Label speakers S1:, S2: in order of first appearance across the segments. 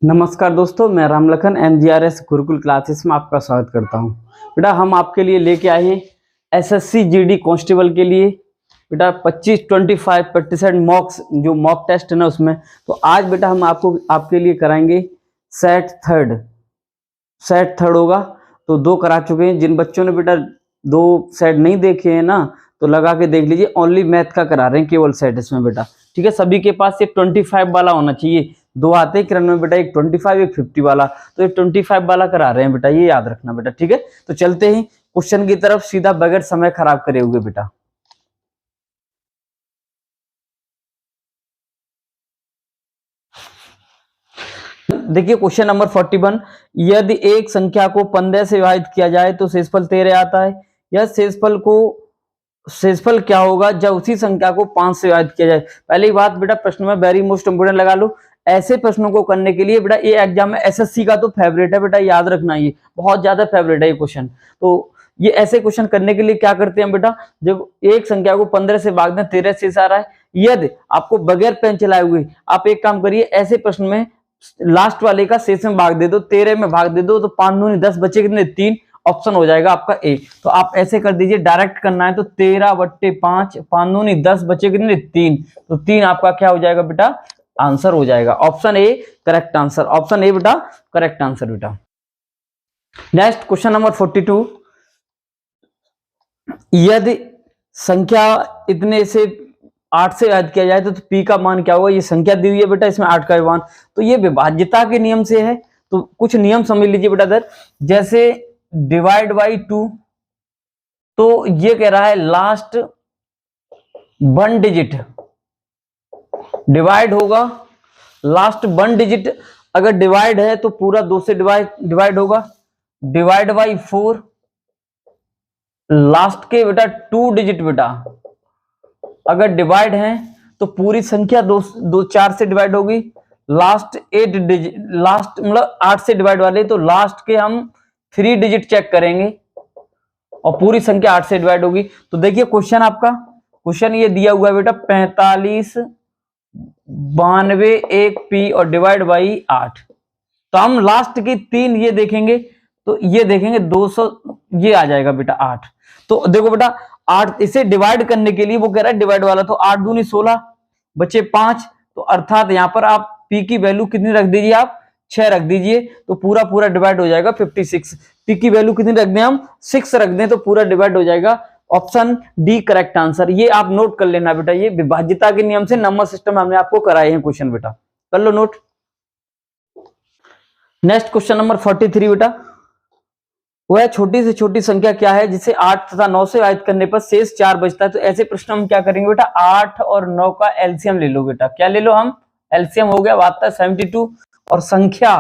S1: नमस्कार दोस्तों, मैं रामलखन MGRS गुरुकुल क्लासेस में आपका स्वागत करता हूं। बेटा हम आपके लिए लेके आए हैं SSC GD कांस्टेबल के लिए बेटा 25-25% मॉक्स जो मॉक टेस्ट है ना उसमें। तो आज बेटा हम आपके लिए कराएंगे सेट थर्ड होगा। तो 2 करा चुके हैं। जिन बच्चों ने बेटा 2 सेट नहीं देखे हैं ना तो लगा के देख लीजिए। ओनली मैथ का करा रहे हैं केवल सेट इसमें बेटा, ठीक है। सभी के पास ये 25 वाला होना चाहिए। 2 आते हैं किरण में बेटा, एक 25 एक 50 वाला। तो ये 25 वाला करा रहे हैं बेटा, ये याद रखना बेटा, ठीक है। तो चलते हैं क्वेश्चन की तरफ सीधा बगैर समय खराब करे हुए बेटा। देखिए क्वेश्चन नंबर 41, यदि एक संख्या को 15 से विभाजित किया जाए तो शेषफल 13 आता है। यह शेषफल क्या होगा जब उसी संख्या को 5 से विभाजित किया जाए। पहली बात बेटा, प्रश्न में वेरी मोस्ट इंपोर्टेंट लगा लो। ऐसे प्रश्नों को करने के लिए बेटा ये एग्जाम में SSC का तो फेवरेट है बेटा, याद रखना, ये बहुत ज्यादा फेवरेट है ये क्वेश्चन। तो ये ऐसे क्वेश्चन करने के लिए क्या करते हैं बेटा, जब एक संख्या को 15 से भाग दें 13 शेष आ रहा है। यदि आपको बगैर पेन चलाए हुए आप एक काम करिए, ऐसे प्रश्न में लास्ट वाले का शेष में भाग दे दो, 13 में भाग दे दो, तो 5 दूनी 10 बचे कितने, 3। ऑप्शन हो जाएगा आपका ए। तो आप ऐसे कर दीजिए, डायरेक्ट करना है तो 13/5, 5 दूनी 10 बचे कितने, 3। तो 3 आपका क्या हो जाएगा बेटा, आंसर हो जाएगा। Option A correct answer, option A बेटा करेक्ट आंसर बेटा। नेक्स्ट क्वेश्चन नंबर 42, यदि संख्या इतने से 8 से याद किया जाए तो पी का मान क्या होगा। ये संख्या दी हुई है बेटा, इसमें 8 का मान, तो ये विभाज्यता के नियम से है। तो कुछ नियम समझ लीजिए बेटा इधर, जैसे डिवाइड बाई 2, तो ये कह रहा है लास्ट 1 डिजिट डिवाइड होगा। लास्ट 1 डिजिट अगर डिवाइड है तो पूरा 2 से डिवाइड होगा। डिवाइड बाई 4, लास्ट के बेटा 2 डिजिट बेटा अगर डिवाइड है तो पूरी संख्या 4 से डिवाइड होगी। लास्ट 8 डिजिट, लास्ट मतलब 8 से डिवाइड वाले, तो लास्ट के हम 3 डिजिट चेक करेंगे और पूरी संख्या 8 से डिवाइड होगी। तो देखिए क्वेश्चन आपका, क्वेश्चन ये दिया हुआ है बेटा 45, 92, 1 पी और डिवाइड बाई 8। तो हम लास्ट की 3 ये देखेंगे, तो ये देखेंगे 200, ये आ जाएगा बेटा 8। तो देखो बेटा 8 इसे डिवाइड करने के लिए वो कह रहा है डिवाइड वाला, तो 8 दूनी 16 बचे 5। तो अर्थात यहां पर आप पी की वैल्यू कितनी रख दीजिए, आप 6 रख दीजिए, तो पूरा डिवाइड हो जाएगा 56। पी की वैल्यू कितनी रख दें, हम 6 रख दें, तो पूरा डिवाइड हो जाएगा। Option D correct answer. ये आप नोट कर लेना बेटा, ये विभाज्यता के नियम से नंबर सिस्टम हमने आपको कराए हैं क्वेश्चन बेटा, कर लो नोट। नेक्स्ट क्वेश्चन नंबर 43 बेटा, वह छोटी से छोटी संख्या क्या है जिसे 8 तथा 9 से विभाजित करने पर शेष 4 बचता है। तो ऐसे प्रश्न हम क्या करेंगे बेटा, 8 और 9 का एलसीएम ले लो बेटा। क्या ले लो हम, एलसीएम हो गया 72, 72, और संख्या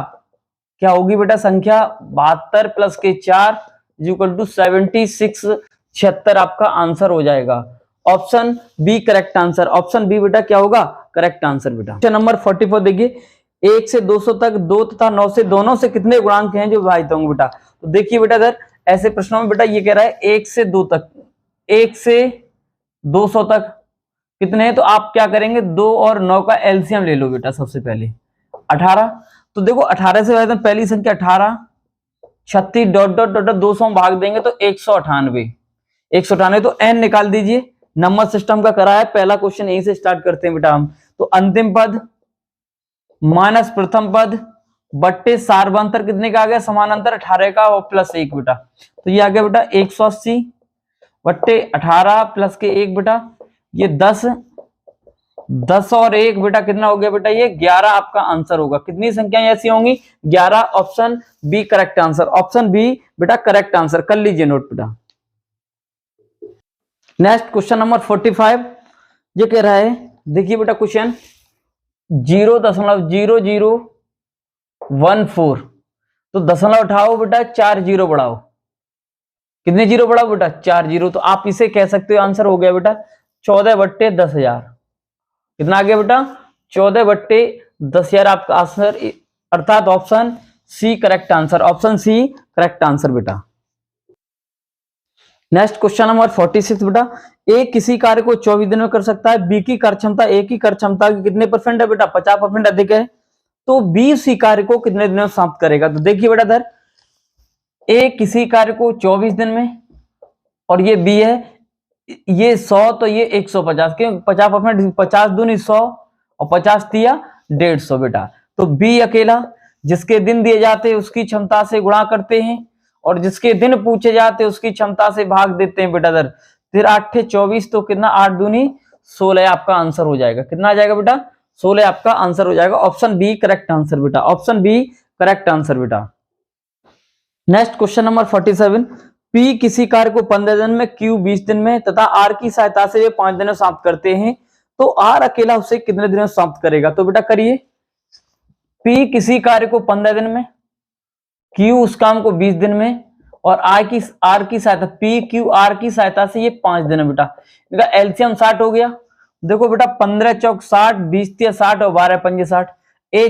S1: क्या होगी बेटा, संख्या 72 प्लस के 4 इक्वल टू 76, 76 आपका आंसर हो जाएगा। Option B correct answer, option B बेटा क्या होगा, करेक्ट आंसर बेटा। क्वेश्चन नंबर 44 देखिए, 1 से 200 तक 2 तथा 9 से दोनों से कितने गुणांक हैं जो विभाजित होंगे बेटा। तो देखिए बेटा इधर ऐसे प्रश्नों में बेटा ये कह रहा है 1 से 2 तक, 1 से 200 तक कितने हैं, तो आप क्या करेंगे, 2 और 9 का एलसीएम ले लो बेटा। सबसे पहले 18, तो देखो 18 से पहली संख्या 18, 36 डॉट डॉट डॉट 200 में भाग देंगे तो 198, 198, तो एन निकाल दीजिए। नंबर सिस्टम का करा है, पहला क्वेश्चन यहीं से स्टार्ट करते हैं बेटा हम। तो अंतिम पद माइनस प्रथम पद बट्टे सार्वंतर कितने का आ गया, समानांतर 18 का और प्लस 1 बेटा। तो ये आ गया बेटा 180 बट्टे 18 प्लस के 1 बेटा, ये 10 और 1 बेटा कितना हो गया बेटा, ये 11 आपका आंसर होगा। कितनी संख्याएं ऐसी होंगी, 11। Option B correct answer, option B बेटा करेक्ट आंसर, कर लीजिए नोट बेटा। नेक्स्ट क्वेश्चन नंबर 45, ये कह रहा है, देखिए बेटा क्वेश्चन 0.0014, तो दशमलव उठाओ बेटा, 4 जीरो बढ़ाओ, कितने जीरो बढ़ाओ बेटा, 4 जीरो। तो आप इसे कह सकते हो, आंसर हो गया बेटा 14/10,000। कितना आ गया बेटा, 14/10,000 आपका आंसर, अर्थात option C correct answer, option C correct answer बेटा। नेक्स्ट क्वेश्चन नंबर 46 बेटा, ए किसी कार्य को 24 दिन में कर सकता है, बी की कार्य क्षमता ए की कार्य क्षमता की कितने परसेंट है बेटा, 50% अधिक है, तो बी उसी कार्य को कितने दिनों में समाप्त करेगा। तो देखिए बेटा इधर ए किसी कार्य को 24 दिन में और ये बी है, ये 100 तो ये 150, क्यों 50%, 50 दूनी 100 और 50 दिया 150 बेटा। तो बी अकेला जिसके दिन दिए जाते हैं उसकी क्षमता से गुणा करते हैं और जिसके दिन पूछे जाते हैं उसकी क्षमता से भाग देते हैं बेटा। इधर फिर 8 24 तो कितना 8 दूनी 16 आपका आंसर हो जाएगा। कितना आ जाएगा बेटा 16 आपका आंसर हो जाएगा। ऑप्शन बी करेक्ट आंसर बेटा, ऑप्शन बी करेक्ट आंसर बेटा। नेक्स्ट क्वेश्चन नंबर 47, पी किसी कार्य को 15 दिन में, क्यू 20 दिन में तथा आर की सहायता से वे 5 दिन में समाप्त करते हैं, तो आर अकेला उसे कितने दिन में समाप्त करेगा। तो बेटा करिए, पी किसी कार्य को 15 दिन में, क्यू उस काम को 20 दिन में और आर की सहायता, पी क्यू आर की सहायता से ये 5 दिन है बेटा। इनका एलसीएम 60 हो गया। देखो बेटा 15 चौक 60, 20 तिया 60 और 12 पंजे 60। ए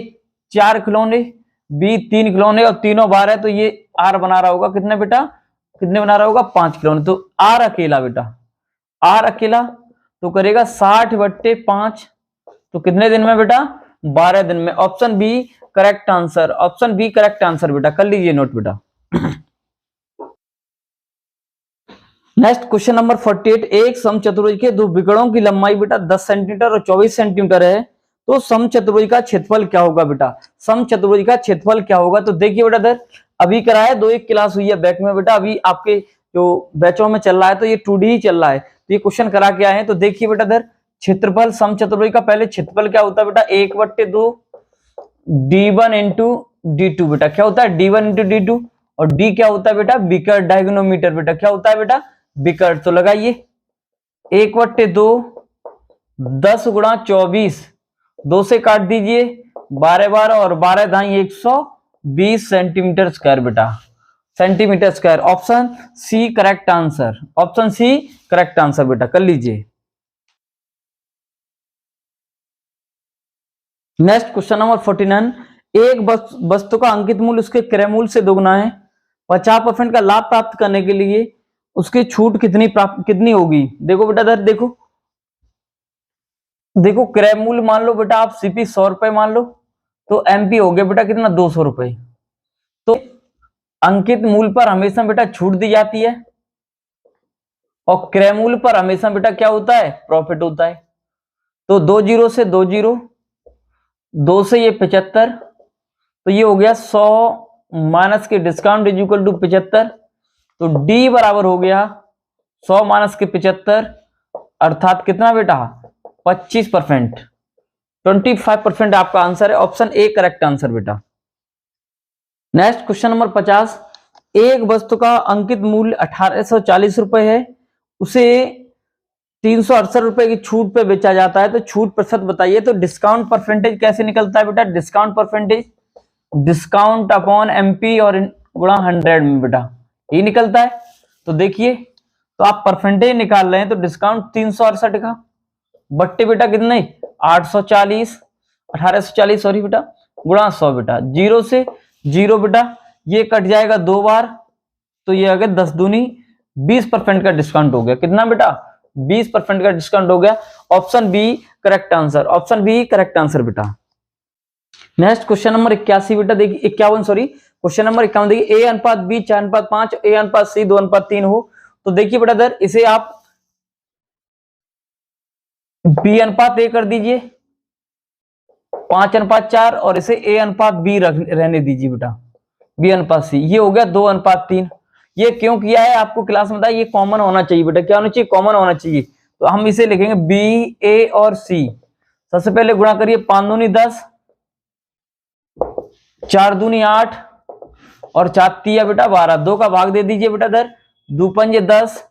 S1: 4 खिलौने, बी 3 खिलौने और तीनों 12, तो ये आर बना रहा होगा कितने बेटा, कितने बना रहा होगा 5 खिलौने। तो आर अकेला बेटा, आर अकेला तो करेगा 60/5, तो कितने दिन में बेटा 12 दिन में। Option B correct answer, option B correct answer बेटा, कर लीजिए नोट बेटा। नेक्स्ट क्वेश्चन नंबर 48, एक समचतुर्भुज के दो विकर्णों की लंबाई बेटा 10 सेंटीमीटर और 24 सेंटीमीटर है, तो समचतुर्भुज का क्षेत्रफल क्या होगा बेटा, समचतुर्भुज का क्षेत्रफल क्या होगा। तो देखिए बेटा इधर अभी कराया 2-1 क्लास हुई है बैक में बेटा, अभी आपके जो बैचों में चल रहा है तो ये 2D ही चल रहा है, तो ये क्वेश्चन करा के आए हैं। तो देखिए बेटा इधर क्षेत्रफल समचतुर्भुज का पहले क्षेत्रफल क्या होता है बेटा 1/2 d1 इंटू d2 बेटा, क्या होता है d1 इंटू d2, और d क्या होता है बेटा विकर्ण डायगोनोमीटर बेटा, क्या होता है बेटा विकर्ण। तो लगाइए 1/2 10 गुणा 24, 2 से काट दीजिए 12 और 12 दाई 120 सेंटीमीटर स्क्वायर बेटा, centimetre square. Option C correct answer, option C correct answer बेटा, कर लीजिए। नेक्स्ट क्वेश्चन नंबर 49, एक वस्तु का अंकित मूल्य उसके क्रय मूल्य से दोगुना है, 50% का लाभ प्राप्त करने के लिए उसकी छूट कितनी होगी। देखो बेटा इधर देखो, देखो क्रय मूल्य मान लो बेटा आप सीपी 100 रुपए मान लो, तो एमपी हो गया बेटा कितना 200 रुपए। तो अंकित मूल्य पर हमेशा बेटा छूट दी जाती है और क्रय मूल्य पर हमेशा बेटा क्या होता है प्रॉफिट होता है। तो 2 0 से 2 0, 2 से ये 75, तो ये हो गया 100 माइनस के डिस्काउंट इज इक्वल टू 75, तो डी बराबर हो गया 100 माइनस के 75 अर्थात कितना बेटा 25%, 25% आपका आंसर है। ऑप्शन ए करेक्ट आंसर बेटा। नेक्स्ट क्वेश्चन नंबर 50, एक वस्तु का अंकित मूल्य 1840 रुपए है, उसे 368 रुपए की छूट पे बेचा जाता है, तो छूट प्रतिशत बताइए। तो डिस्काउंट परसेंटेज कैसे निकलता है बेटा, discount percentage discount upon MP और गुणा 100 में बेटा ये निकलता है। तो देखिए तो आप परसेंटेज निकाल रहे हैं, तो डिस्काउंट 368 का बट्टे बेटा कितने 840, 1840 सॉरी बेटा गुणा 100 बेटा, 0 से 0 बेटा ये कट जाएगा 2 बार, तो ये अगर 10 दूनी 20% का डिस्काउंट हो गया। कितना बेटा 20% का डिस्काउंट हो गया। Option B correct answer, option B correct answer बेटा। नेक्स्ट क्वेश्चन नंबर 81 बेटा देखिए 51 सॉरी क्वेश्चन नंबर 51 देखिए, ए अनुपात बी 4:5, ए अनुपात सी 2:3 हो, तो देखिए बेटा इधर इसे आप बी अनुपात ए कर दीजिए 5:4 और इसे ए अनुपात बी रहने दीजिए बेटा, बी अनुपात सी, ये हो गया 2:3। ये क्यों किया है आपको क्लास में बताया, ये कॉमन होना चाहिए बेटा, क्या होना चाहिए कॉमन होना चाहिए। तो हम इसे लिखेंगे बी ए और सी, सबसे पहले गुणा करिए 5 दूनी 10, 4 दूनी 8 और 4 तिया बेटा 12, 2 का भाग दे दीजिए बेटा इधर 2 पंजे 10,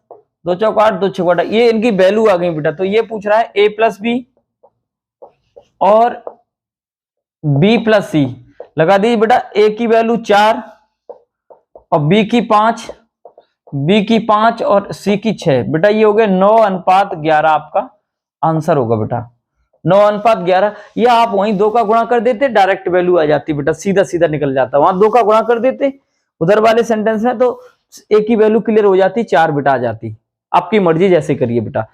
S1: 2 चौक 8, 2 छक 8, ये इनकी वैल्यू आ गई बेटा। तो ये पूछ रहा है a प्लस बी और b प्लस सी, लगा दीजिए बेटा a की वैल्यू 4 और b की 5, b की 5 और c की 6 बेटा, ये हो गया 9:11 आपका आंसर होगा बेटा, 9:11। या आप वहीं 2 का गुणा कर देते डायरेक्ट वैल्यू आ जाती बेटा, सीधा सीधा निकल जाता, वहां 2 का गुणा कर देते उधर वाले सेंटेंस में, तो ए की वैल्यू क्लियर हो जाती, 4 बेटा आ जाती। आपकी मर्जी जैसे करिए बेटा।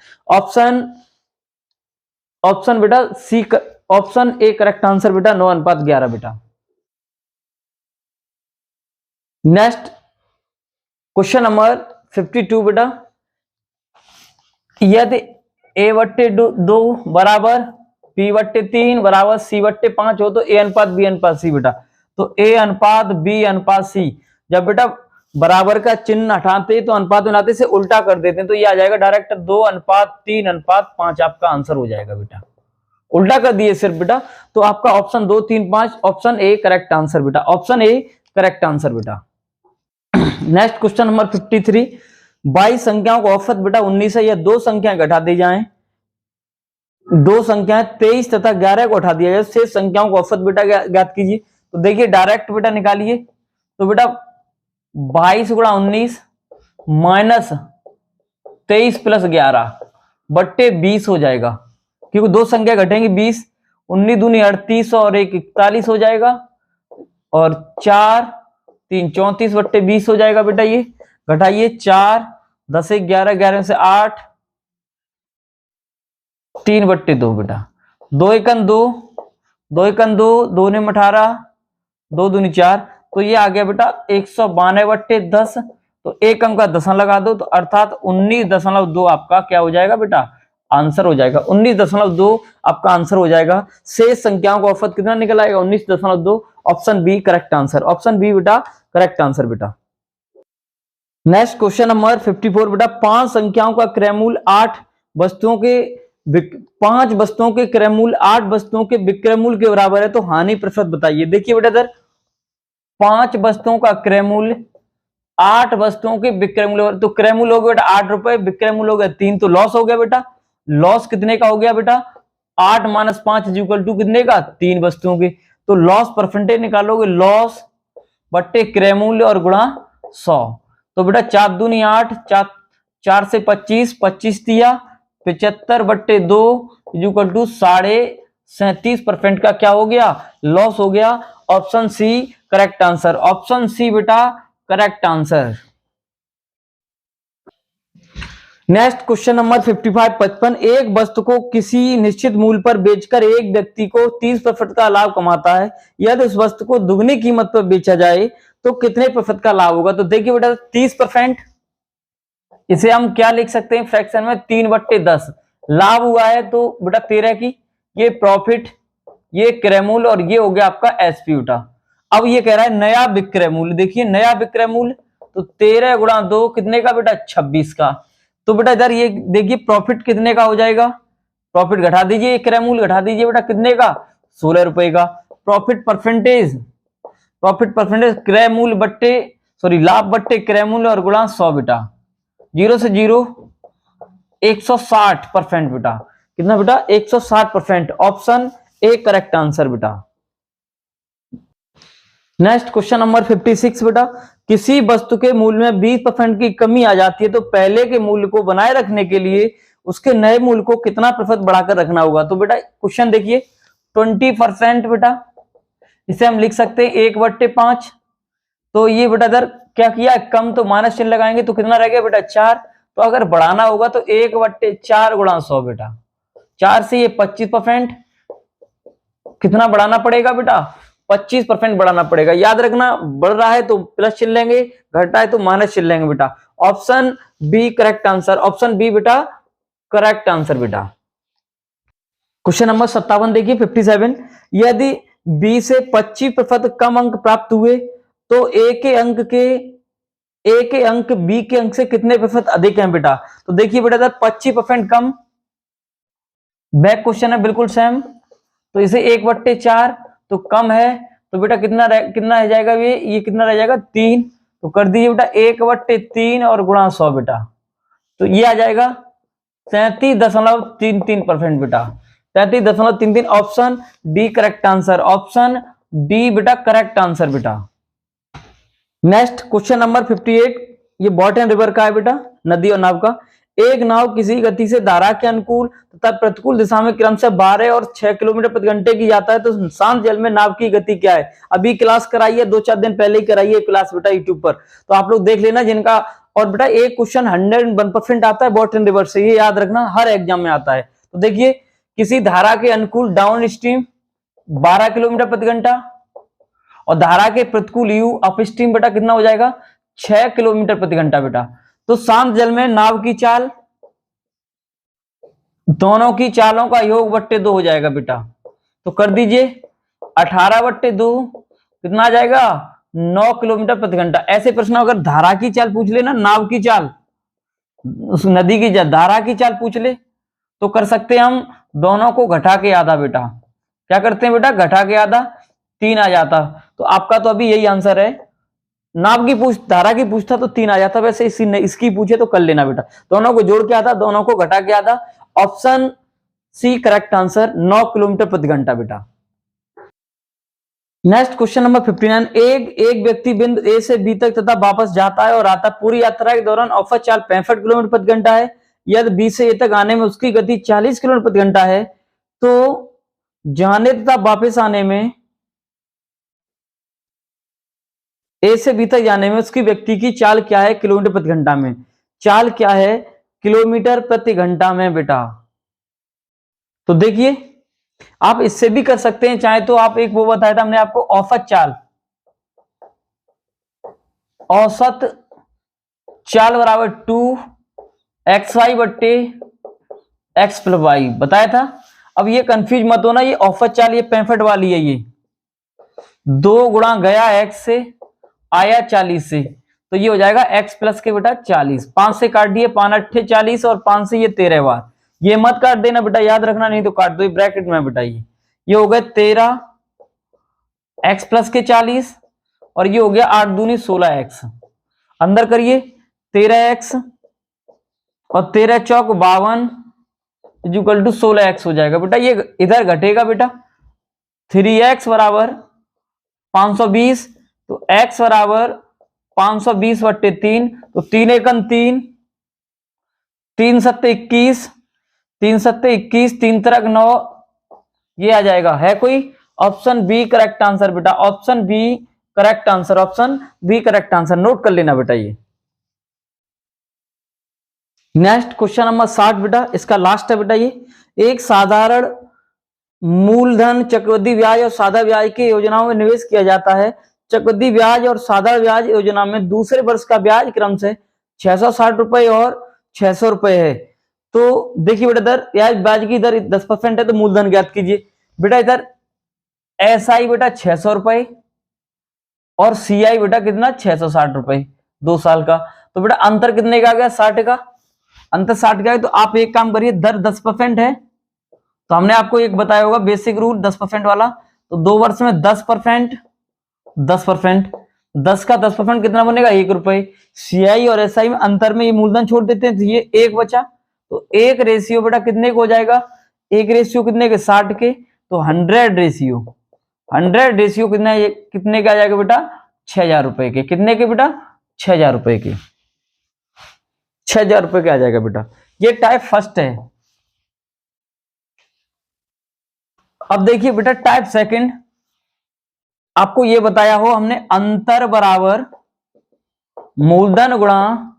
S1: ऑप्शन बेटा सी, ऑप्शन ए करेक्ट आंसर बेटा, 9:11 बेटा। नेक्स्ट क्वेश्चन नंबर 52 बेटा, यदि a/2 बराबर b/3 बराबर c/5 हो तो a अनुपात b अनुपात c बेटा। तो a अनुपात b अनुपात c, जब बेटा बराबर का चिन्ह हटाते तो अनुपात बनाते से उल्टा कर देते हैं, तो ये आ जाएगा डायरेक्ट 2:3:5 आपका आंसर हो जाएगा बेटा। उल्टा कर दिए सिर्फ बेटा, तो आपका option 2, 3, 5 option A correct answer बेटा, ऑप्शन ए करेक्ट आंसर बेटा। नेक्स्ट क्वेश्चन नंबर 53, 22 संख्याओं का औसत बेटा 19 है, या दो संख्याएं घटा दी जाएं, दो संख्याएं 23 तथा 11 को उठा दिया जाए, शेष संख्याओं का औसत बेटा ज्ञात कीजिए। तो देखिए डायरेक्ट बेटा निकालिए, तो बेटा 22 गुणा 19 माइनस 23 प्लस 11 बट्टे 20 हो जाएगा, क्योंकि दो संख्या घटेंगी 20, 19 दूनी 38 और 1 41 हो जाएगा, और 4 3 34 बट्टे 20 हो जाएगा बेटा। ये घटाइए, 4 10 1 11, 11 से 8, 3/2 बेटा, 2 एकन 2, 2 एकन 2, 2 ने 18, 2 दूनी 4, तो ये आ गया बेटा 192/10। तो एक अंक का दशमलव लगा दो, तो अर्थात 19.2 आपका क्या हो जाएगा बेटा, आंसर हो जाएगा। 19.2 आपका आंसर हो जाएगा। शेष संख्याओं का औसत कितना निकल आएगा, 19.2, option B correct answer, option B बेटा करेक्ट आंसर बेटा। नेक्स्ट क्वेश्चन नंबर 54 बेटा, 5 संख्याओं का क्रयमूल 8 वस्तुओं के 5 वस्तुओं के क्रयमूल 8 वस्तुओं के विक्रयमूल के बराबर है, तो हानि प्रतिशत बताइए। देखिए बेटा इधर 5 वस्तुओं का क्रयमूल 8 वस्तुओं के विक्रयमूल, तो क्रयमूल हो गया बेटा 8 रुपए, विक्रयमूल हो गया 3, तो लॉस हो गया बेटा। लॉस कितने का हो गया बेटा, 8 - 5 = कितने का, 3 वस्तुओं के। तो लॉस परसेंटेज निकालोगे, लॉस बट्टे क्रयमूल्य और गुणा 100। तो बेटा 4 दूनी 8, 4 से 25, 25 दिया, 75/2 = 37.5% का क्या हो गया, लॉस हो गया। Option C correct answer, option C बेटा correct answer. Next question number 55 एक वस्तु को किसी निश्चित मूल्य पर बेचकर एक व्यक्ति को 30% का लाभ कमाता है, यदि उस वस्तु को दुगनी कीमत पर बेचा जाए तो कितने प्रतिशत का लाभ होगा। तो देखिए बेटा 30%, इसे हम क्या लिख सकते हैं फ्रैक्शन में, 3/10 लाभ हुआ है, तो बेटा 13 की, ये प्रॉफिट, ये क्रयमूल्य, और ये हो गया आपका एसपी बेटा। अब ये कह रहा है नया विक्रय मूल्य, देखिए नया विक्रय मूल्य, तो 13 गुणा 2 कितने का बेटा, 26 का। तो बेटा इधर ये देखिए प्रॉफिट कितने का हो जाएगा, प्रॉफिट घटा दीजिए, क्रय मूल्य घटा दीजिए बेटा, कितने का, 16 रुपए का। प्रॉफिट परसेंटेज, प्रॉफिट परसेंटेज क्रय मूल्य बट्टे लाभ बट्टे क्रय मूल्य और गुणा 100 बेटा, 0 से 0 160% बेटा, कितना बेटा, 160%, ऑप्शन ए करेक्ट आंसर बेटा। नेक्स्ट क्वेश्चन नंबर 56 बेटा, किसी वस्तु के मूल्य में 20% की कमी आ जाती है, तो पहले के मूल्य को बनाए रखने के लिए उसके नए मूल्य को कितना प्रतिशत बढ़ाकर रखना होगा। तो बेटा क्वेश्चन देखिए 20% बेटा, इसे हम लिख सकते हैं 1/5। तो ये बेटा इधर क्या किया, कम तो माइनस चिन्ह लगाएंगे तो कितना रह गया बेटा, 4। तो अगर बढ़ाना होगा तो 1/4 गुणा 100 बेटा, 4 से ये 25%, कितना बढ़ाना पड़ेगा बेटा, 25% बढ़ाना पड़ेगा। याद रखना, बढ़ रहा है तो प्लस चिन्ह लेंगे, घट रहा है तो माइनस चिन्ह लेंगे बेटा। Option B correct answer, option B बेटा करेक्ट आंसर बेटा। क्वेश्चन नंबर 57 देखिए 57, यदि बी से 25% कम अंक प्राप्त हुए तो ए के अंक बी के अंक से कितने प्रतिशत अधिक हैं बेटा। तो देखिए बेटा 25% कम, बैक क्वेश्चन है बिल्कुल सेम, तो इसे 1/4 तो कम है, तो बेटा कितना रह जाएगा, ये कितना रह जाएगा, 3। तो कर दीजिए बेटा 1/3 और गुणा 100 बेटा, तो ये आ जाएगा 37.33% बेटा, 33.33, option D correct answer, option D बेटा करेक्ट आंसर बेटा। नेक्स्ट क्वेश्चन नंबर 58, ये बॉटन रिवर का है बेटा, नदी और नाव का। एक नाव किसी गति से धारा के अनुकूल तथा प्रतिकूल दिशा में क्रमशः 12 और 6 किलोमीटर प्रति घंटे की जाता है तो शांत जल में नाव की गति क्या है। अभी क्लास कराई है, 2-4 दिन पहले ही कराई है क्लास बेटा यूट्यूब पर, तो आप लोग देख लेना जिनका। और बेटा एक क्वेश्चन 101% आता है बॉटम रिवर से, ये याद रखना, हर एग्जाम में आता है। तो देखिए, किसी धारा के अनुकूल डाउन स्ट्रीम 12 किलोमीटर प्रति घंटा और धारा के प्रतिकूल यू अप स्ट्रीम बेटा कितना हो जाएगा 6 किलोमीटर प्रति घंटा बेटा। तो शांत जल में नाव की चाल, दोनों की चालों का योग बट्टे 2 हो जाएगा बेटा। तो कर दीजिए 18/2 कितना आ जाएगा 9 किलोमीटर प्रति घंटा। ऐसे प्रश्न अगर धारा की चाल पूछ ले ना, नाव की चाल, उस नदी की चाल, धारा की चाल पूछ ले तो कर सकते हैं हम दोनों को घटा के आधा बेटा। क्या करते हैं बेटा, घटा के आधा 3 आ जाता। तो आपका तो अभी यही आंसर है। नाव की पूछ, धारा की पूछता तो 3 आ जाता, वैसे इसकी पूछे तो कर लेना बेटा। दोनों को जोड़ के आधा, दोनों को घटा के आधा। Option C correct answer 9 kilometre प्रति घंटा बेटा। Next question number 59। एक व्यक्ति बिंदु ए से बी तक तथा वापस जाता है और आता है। पूरी यात्रा के दौरान औसत चाल 65 किलोमीटर प्रति घंटा है। यदि बी से ए तक आने में उसकी गति 40 किलोमीटर प्रति घंटा है तो जाने तथा वापस आने में, ए से बी तक जाने में उसकी व्यक्ति की चाल क्या है किलोमीटर प्रति घंटा में। चाल क्या है किलोमीटर प्रति घंटा में बेटा। तो देखिए, आप इससे भी कर सकते हैं चाहे तो। आप एक वो बताया था हमने आपको, औसत चाल, औसत चाल बराबर 2xy बट्टे x प्लस वाई बताया था। अब ये कंफ्यूज मत होना, ये औसत चाल, ये 65 वाली है, ये 2 गुणा गया x से आया 40 से, तो ये हो जाएगा x प्लस के बेटा 40। 5 से काट दिए, 5 8 40 और 5 से ये 13 बार। ये मत काट देना बेटा, याद रखना, नहीं तो काट दो, ब्रैकेट में बेटा। ये हो गए 13 x प्लस के 40 और ये हो गया 8 दूनी 16x। अंदर करिए 13x और 13 चौक 52 इक्वल टू 16x हो जाएगा बेटा। ये इधर घटेगा बेटा, 3x बराबर 520, तो x बराबर 520 बट्टे 3, तो 3 एकम 3, 3 सत्ते 21, 3 सत्ते 21, 3 तरक 9, ये आ जाएगा। है कोई? ऑप्शन बी करेक्ट आंसर बेटा, option B correct answer, option B correct answer, note कर लेना बेटा। ये नेक्स्ट क्वेश्चन नंबर 60 बेटा, इसका लास्ट है बेटा। ये एक साधारण मूलधन चक्रवृद्धि ब्याज और सादा ब्याज की योजनाओं में निवेश किया जाता है। चक्रवृद्धि ब्याज और सादा ब्याज योजना में दूसरे वर्ष का ब्याज क्रम से 660 रुपए और 600 रुपए है। तो देखिए बेटा, इधर ब्याज की दर 10% है तो मूलधन ज्ञात कीजिए बेटा। इधर एसआई बेटा 600 रुपए और सीआई बेटा कितना 660 रुपए 2 साल का। तो बेटा अंतर कितने का आ गया 60 का, अंतर 60 का है। तो आप एक काम करिए, दर 10% है तो हमने आपको एक बताया होगा बेसिक रूल 10% वाला। तो 2 वर्ष में 10%, 10%, 10 का 10% कितना बनेगा 1 रुपए। सीआई और एसआई में अंतर में ये मूलधन छोड़ देते हैं तो ये 1 बचा, तो 1 रेशियो बेटा कितने को हो जाएगा, 1 रेशियो कितने के 60 के, तो 100 रेशियो, 100 रेशियो कितने का आ जाएगा बेटा 6000 रुपए के। कितने के बेटा 6000 रुपए के, 6000 रुपए के आ जाएगा बेटा। ये टाइप फर्स्ट है। अब देखिए बेटा टाइप सेकंड, आपको ये बताया हो हमने, अंतर बराबर मूलधन गुणा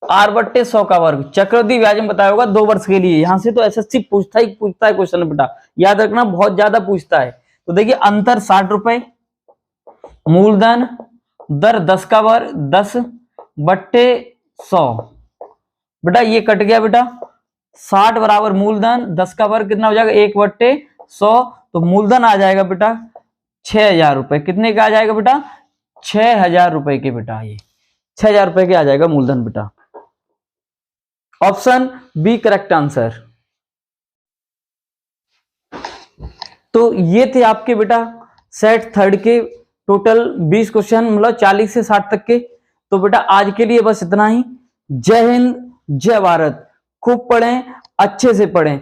S1: r/100 का वर्ग। चक्रवृद्धि ब्याज में बताया होगा 2 वर्ष के लिए। यहां से तो एसएससी पूछता है क्वेश्चन बेटा, याद रखना, बहुत ज्यादा पूछता है। तो देखिए अंतर 60 रुपए, मूलधन दर 10 का वर्ग 10/100 बेटा, ये कट गया बेटा। 60 बराबर मूलधन 10 का वर्ग कितना हो जाएगा 1/100, तो मूलधन आ जाएगा बेटा 6000 रुपए। कितने का आ जाएगा बेटा 6000 रुपए के बेटा, ये 6000 रुपए के आ जाएगा मूलधन बेटा। Option B correct answer. तो ये थे आपके बेटा सेट थर्ड के टोटल 20 क्वेश्चन, मतलब 40 से 60 तक के। तो बेटा आज के लिए बस इतना ही। जय हिंद, जय भारत। खूब पढ़ें, अच्छे से पढ़ें।